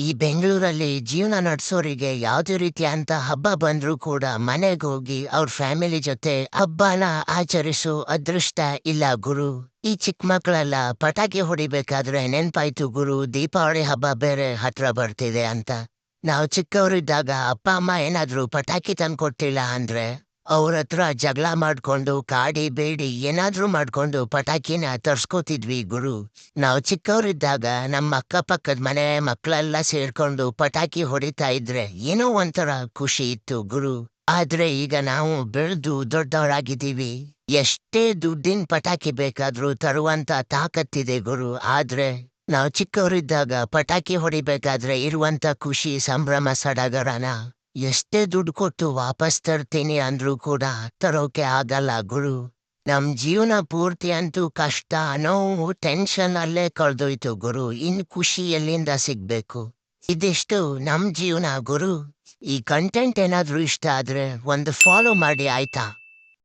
ಈ ಬೆಂಗಳೂರಲ್ಲಿ ಜೀವನ ನಡೆಸೋರಿಗೆ ಯಾವುದೇ ರೀತಿಯಂತ ಹಬ್ಬ ಬಂದ್ರೂ ಕೂಡ ಮನೆಗೋಗಿ ಅವ್ರ ಫ್ಯಾಮಿಲಿ ಜೊತೆ ಹಬ್ಬನ ಆಚರಿಸೋ ಅದೃಷ್ಟ ಇಲ್ಲ ಗುರು. ಈ ಚಿಕ್ಕ ಮಕ್ಕಳೆಲ್ಲ ಪಟಾಕಿ ಹೊಡಿಬೇಕಾದ್ರೆ ನೆನ್ಪಾಯ್ತು ಗುರು, ದೀಪಾವಳಿ ಹಬ್ಬ ಬೇರೆ ಹತ್ರ ಬರ್ತಿದೆ ಅಂತ. ನಾವು ಚಿಕ್ಕವರಿದ್ದಾಗ ಅಪ್ಪ ಅಮ್ಮ ಏನಾದ್ರೂ ಪಟಾಕಿ ತಂದ್ಕೊಟ್ಟಿಲ್ಲ ಅಂದ್ರೆ ಅವ್ರತ್ರ ಜಗಳ ಮಾಡ್ಕೊಂಡು ಕಾಡಿ ಬೇಡಿ ಏನಾದ್ರೂ ಮಾಡ್ಕೊಂಡು ಪಟಾಕಿನ ತರ್ಸ್ಕೊತಿದ್ವಿ ಗುರು. ನಾವು ಚಿಕ್ಕವರಿದ್ದಾಗ ನಮ್ಮ ಅಕ್ಕಪಕ್ಕದ ಮನೆ ಮಕ್ಕಳೆಲ್ಲ ಸೇರ್ಕೊಂಡು ಪಟಾಕಿ ಹೊಡಿತಾ ಇದ್ರೆ ಏನೋ ಒಂಥರ ಖುಷಿ ಇತ್ತು ಗುರು. ಆದ್ರೆ ಈಗ ನಾವು ಬೆಳೆದು ದೊಡ್ಡವರಾಗಿದ್ದೀವಿ. ಎಷ್ಟೇ ದುಡ್ಡಿನ ಪಟಾಕಿ ಬೇಕಾದ್ರೂ ತರುವಂತ ತಾಕತ್ತಿದೆ ಗುರು. ಆದ್ರೆ ನಾವು ಚಿಕ್ಕವರಿದ್ದಾಗ ಪಟಾಕಿ ಹೊಡಿಬೇಕಾದ್ರೆ ಇರುವಂತ ಖುಷಿ ಸಂಭ್ರಮ ಸಡಗರನ ಎಷ್ಟೇ ದುಡ್ಡು ಕೊಟ್ಟು ವಾಪಸ್ ತರ್ತೀನಿ ಅಂದ್ರೂ ಕೂಡ ತರೋಕೆ ಆಗಲ್ಲ ಗುರು. ನಮ್ ಜೀವನ ಪೂರ್ತಿ ಅಂತೂ ಕಷ್ಟ ನೋವು ಟೆನ್ಷನ್ ಅಲ್ಲೇ ಕಳ್ದೋಯ್ತು ಗುರು. ಇನ್ ಖುಷಿ ಎಲ್ಲಿಂದ ಸಿಗ್ಬೇಕು? ಇದಿಷ್ಟು ನಮ್ ಜೀವನ ಗುರು. ಈ ಕಂಟೆಂಟ್ ಏನಾದ್ರೂ ಇಷ್ಟ ಆದ್ರೆ ಒಂದು ಫಾಲೋ ಮಾಡಿ ಆಯ್ತಾ?